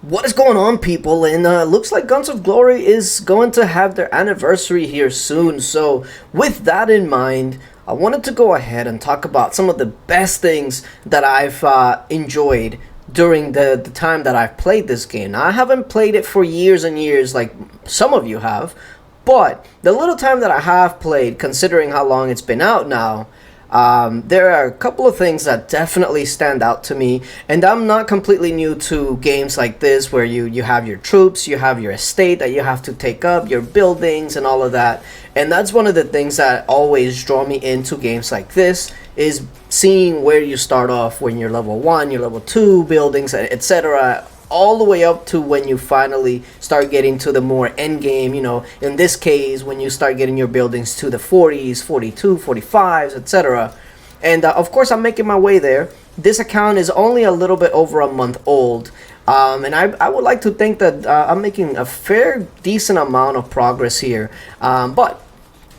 What is going on, people? And looks like Guns of Glory is going to have their anniversary here soon. So with that in mind, I wanted to go ahead and talk about some of the best things that I've enjoyed during the time that I've played this game. Now, I haven't played it for years and years like some of you have, but the little time that I have played, considering how long it's been out now, there are a couple of things that definitely stand out to me, and I'm not completely new to games like this where you have your troops, you have your estate that you have to take up, your buildings and all of that. And that's one of the things that always draw me into games like this, is seeing where you start off when you're level 1, your level 2 buildings, etc., all the way up to when you finally start getting to the more end game, in this case when you start getting your buildings to the 40s, 42, 45s, etc. And of course I'm making my way there. This account is only a little bit over a month old, and I would like to think that I'm making a fair decent amount of progress here, but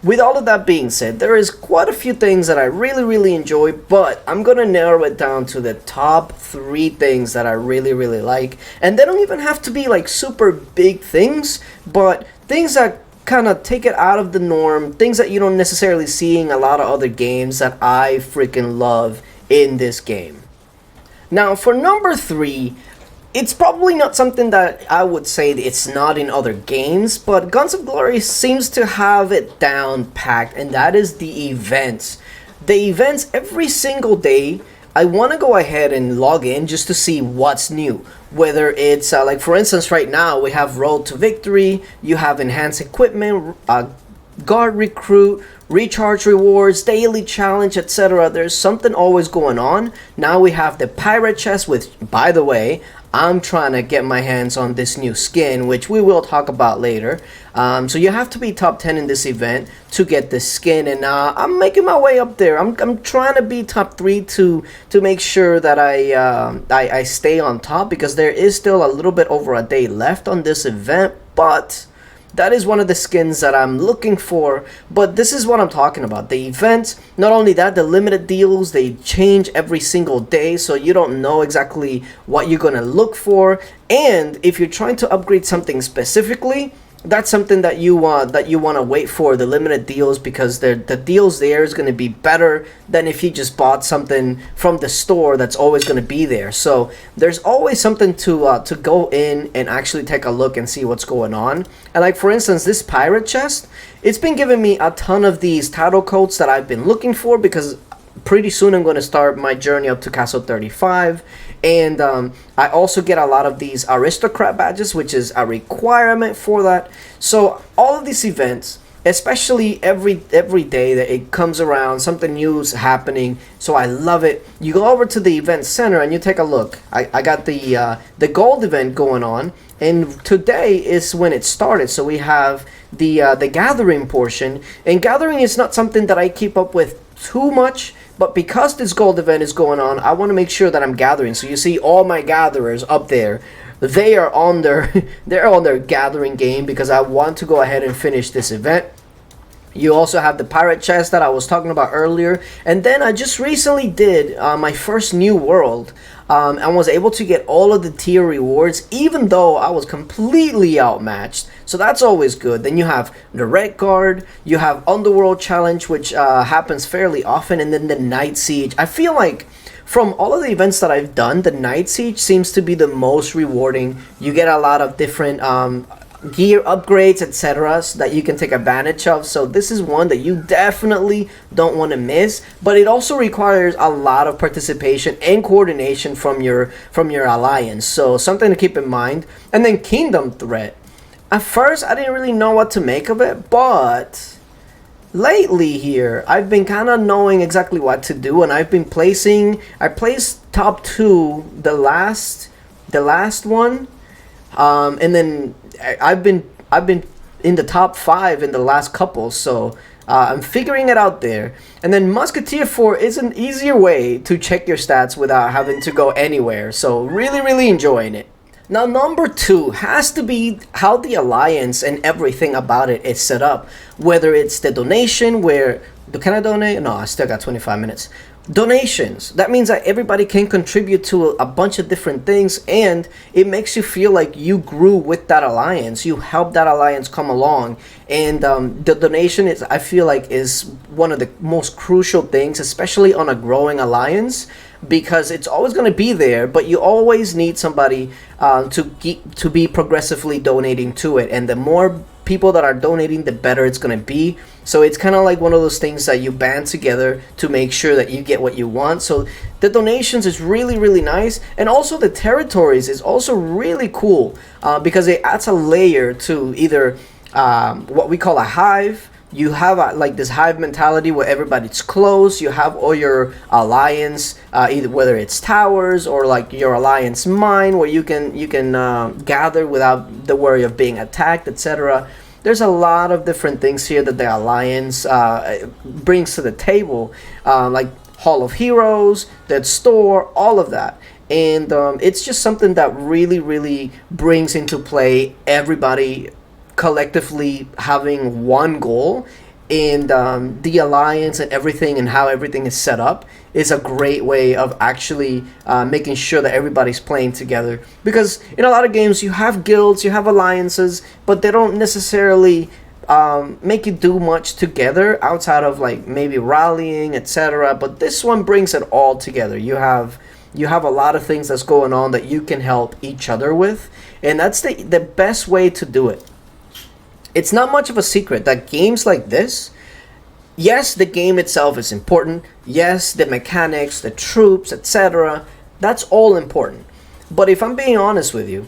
with all of that being said, there is quite a few things that I really enjoy, but I'm gonna narrow it down to the top 3 things that I really like. And they don't even have to be like super big things, but things that kind of take it out of the norm, things that you don't necessarily see in a lot of other games that I freaking love in this game. Now, for number 3, it's probably not something that I would say it's not in other games, but Guns of Glory seems to have it down packed, and that is the events. The events every single day, I want to go ahead and log in just to see what's new. Whether it's, like for instance right now, we have Road to Victory, you have Enhanced Equipment, Guard Recruit, Recharge Rewards, Daily Challenge, etc. There's something always going on. Now we have the Pirate Chest, which, by the way, I'm trying to get my hands on this new skin, which we will talk about later. So you have to be top 10 in this event to get this skin, and I'm making my way up there. I'm trying to be top 3 to make sure that I stay on top, because there is still a little bit over a day left on this event, but that is one of the skins that I'm looking for. But this is what I'm talking about. The events, not only that, the limited deals, they change every single day, so you don't know exactly what you're going to look for. And if you're trying to upgrade something specifically, that's something that you want to wait for, the limited deals, because the deals there is going to be better than if you just bought something from the store that's always going to be there. So there's always something to go in and actually take a look and see what's going on. And like for instance, this pirate chest, it's been giving me a ton of these title codes that I've been looking for, because pretty soon I'm going to start my journey up to Castle 35. And I also get a lot of these aristocrat badges, which is a requirement for that. So all of these events, especially every day that it comes around, something new is happening. So I love it. You go over to the event center and you take a look. I got the gold event going on, and today is when it started. So we have the gathering portion, and gathering is not something that I keep up with too much, but because this gold event is going on, I want to make sure that I'm gathering. So you see all my gatherers up there, they are on their they're on their gathering game, because I want to go ahead and finish this event. You also have the pirate chest that I was talking about earlier, and then I just recently did my first new world, and was able to get all of the tier rewards, even though I was completely outmatched. So that's always good. Then you have the Red Guard, you have Underworld Challenge, which happens fairly often, and then the Night Siege. I feel like from all of the events that I've done, the Night Siege seems to be the most rewarding. You get a lot of different gear upgrades, etc., so that you can take advantage of. So this is one that you definitely don't want to miss, but it also requires a lot of participation and coordination from your alliance, so something to keep in mind. And then Kingdom Threat, at first I didn't really know what to make of it, but lately here I've been kind of knowing exactly what to do, and I placed top 2 the last one, and then I've been in the top 5 in the last couple, so I'm figuring it out there. And then Musketeer 4 is an easier way to check your stats without having to go anywhere, so really enjoying it. Now, number 2 has to be how the alliance and everything about it is set up. Whether it's the donation, where can I donate? No, I still got 25 minutes. Donations. That means that everybody can contribute to a bunch of different things, and it makes you feel like you grew with that alliance. You helped that alliance come along, and the donation is, I feel like, is one of the most crucial things, especially on a growing alliance, because it's always going to be there, but you always need somebody to be progressively donating to it, and the more people that are donating, the better it's going to be. So it's kind of like one of those things that you band together to make sure that you get what you want. So the donations is really, really nice. And also the territories is also really cool because it adds a layer to either what we call a hive. You have like this hive mentality where everybody's close. You have all your alliance, either whether it's towers or like your alliance mine, where you can gather without the worry of being attacked, etc. There's a lot of different things here that the alliance brings to the table, like Hall of Heroes, that store, all of that. And it's just something that really, really brings into play everybody collectively having one goal, and the alliance and everything and how everything is set up is a great way of actually making sure that everybody's playing together. Because in a lot of games you have guilds, you have alliances, but they don't necessarily make you do much together outside of like maybe rallying, etc. But this one brings it all together. You have a lot of things that's going on that you can help each other with, and that's the best way to do it. It's not much of a secret that games like this, yes, the game itself is important, yes, the mechanics, the troops, etc., that's all important. But if I'm being honest with you,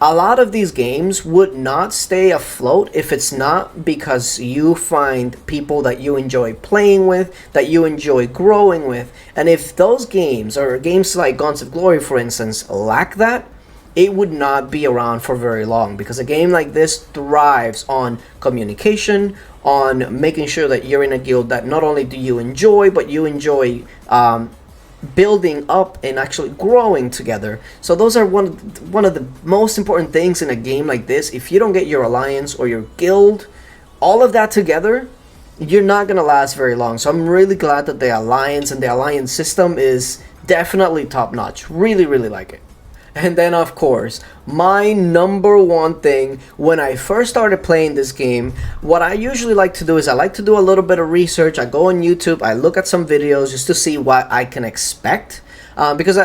a lot of these games would not stay afloat if it's not because you find people that you enjoy playing with, that you enjoy growing with. And if those games, or games like Guns of Glory for instance, lack that, it would not be around for very long, because a game like this thrives on communication, on making sure that you're in a guild that not only do you enjoy, but you enjoy building up and actually growing together. So those are one of the most important things in a game like this. If you don't get your alliance or your guild, all of that together, you're not going to last very long. So I'm really glad that the alliance and the alliance system is definitely top notch. Really, really like it. And then, of course, my number one thing when I first started playing this game, what I usually like to do is I like to do a little bit of research. I go on YouTube, I look at some videos just to see what I can expect. Because,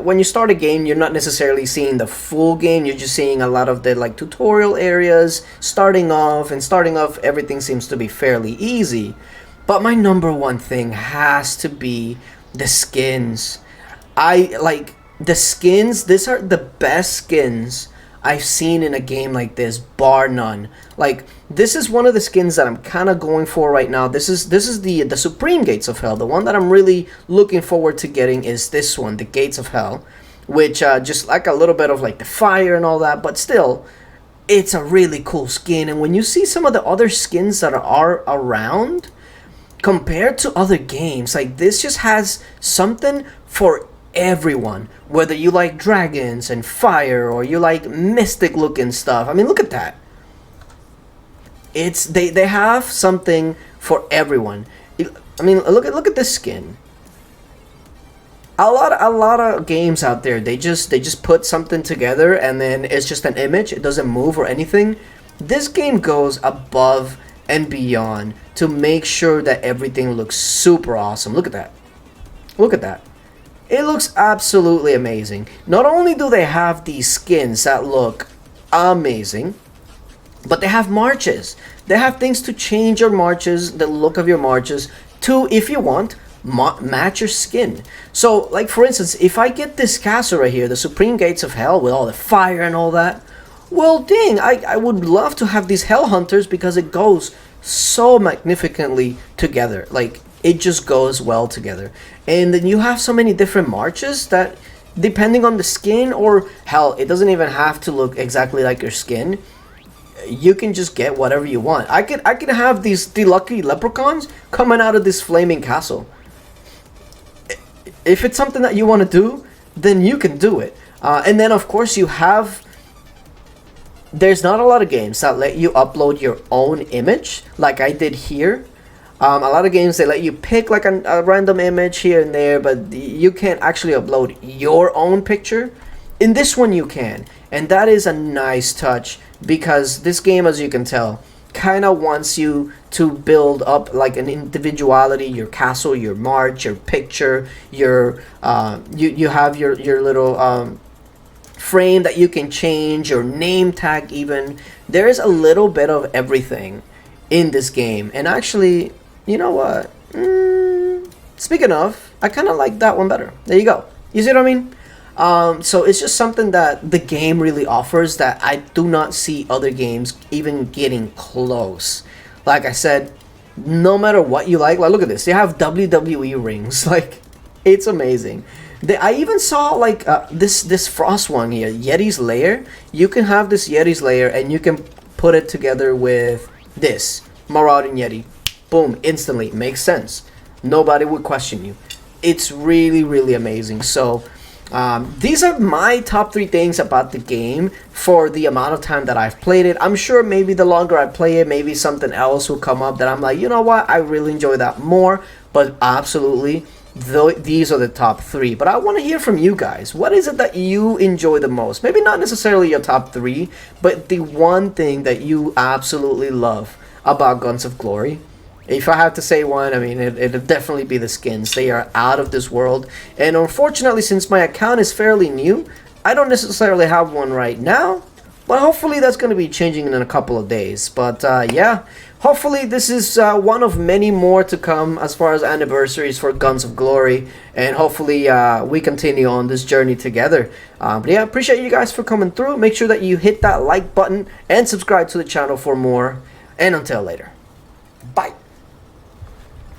when you start a game, you're not necessarily seeing the full game. You're just seeing a lot of the like tutorial areas, starting off, everything seems to be fairly easy. But my number one thing has to be the skins. The skins, these are the best skins I've seen in a game like this, bar none. Like, this is one of the skins that I'm kind of going for right now. This is the Supreme Gates of Hell. The one that I'm really looking forward to getting is this one, the Gates of Hell, which just like a little bit of like the fire and all that, but still, it's a really cool skin. And when you see some of the other skins that are around, compared to other games, like this just has something for everyone, whether you like dragons and fire or you like mystic looking stuff. I mean, look at that. They have something for everyone. I mean, look at this skin. A lot of games out there, they just put something together and then it's just an image. It doesn't move or anything. This game goes above and beyond to make sure that everything looks super awesome. Look at that. Look at that. It looks absolutely amazing. Not only do they have these skins that look amazing, but they have marches. They have things to change your marches, the look of your marches, to, if you want, match your skin. So, like for instance, if I get this castle right here, the Supreme Gates of Hell, with all the fire and all that, well, dang, I would love to have these Hell Hunters because it goes so magnificently together. Like, it just goes well together. And then you have so many different marches that, depending on the skin, or hell, it doesn't even have to look exactly like your skin. You can just get whatever you want. I could have the lucky leprechauns coming out of this flaming castle. If it's something that you want to do, then you can do it. And then of course there's not a lot of games that let you upload your own image like I did here. A lot of games, they let you pick like a random image here and there, but you can't actually upload your own picture. In this one you can, and that is a nice touch, because this game, as you can tell, kind of wants you to build up like an individuality, your castle, your march, your picture, your you have your little frame that you can change, your name tag even. There's a little bit of everything in this game. And actually, you know what? Speaking of, I kind of like that one better. There you go. You see what I mean? So it's just something that the game really offers that I do not see other games even getting close. Like I said, no matter what you like look at this. They have WWE rings. Like, it's amazing. I even saw like this Frost one here, Yeti's Lair. You can have this Yeti's Lair and you can put it together with this Marauding Yeti. Boom, instantly. Makes sense. Nobody would question you. It's really, really amazing. So these are my top 3 things about the game for the amount of time that I've played it. I'm sure maybe the longer I play it, maybe something else will come up that I'm like, you know what, I really enjoy that more. But absolutely, these are the top 3. But I want to hear from you guys. What is it that you enjoy the most? Maybe not necessarily your top 3, but the one thing that you absolutely love about Guns of Glory. If I have to say one, I mean, it'll definitely be the skins. They are out of this world. And unfortunately, since my account is fairly new, I don't necessarily have one right now. But hopefully that's going to be changing in a couple of days. But yeah, hopefully this is one of many more to come as far as anniversaries for Guns of Glory. And hopefully we continue on this journey together. But yeah, appreciate you guys for coming through. Make sure that you hit that like button and subscribe to the channel for more. And until later.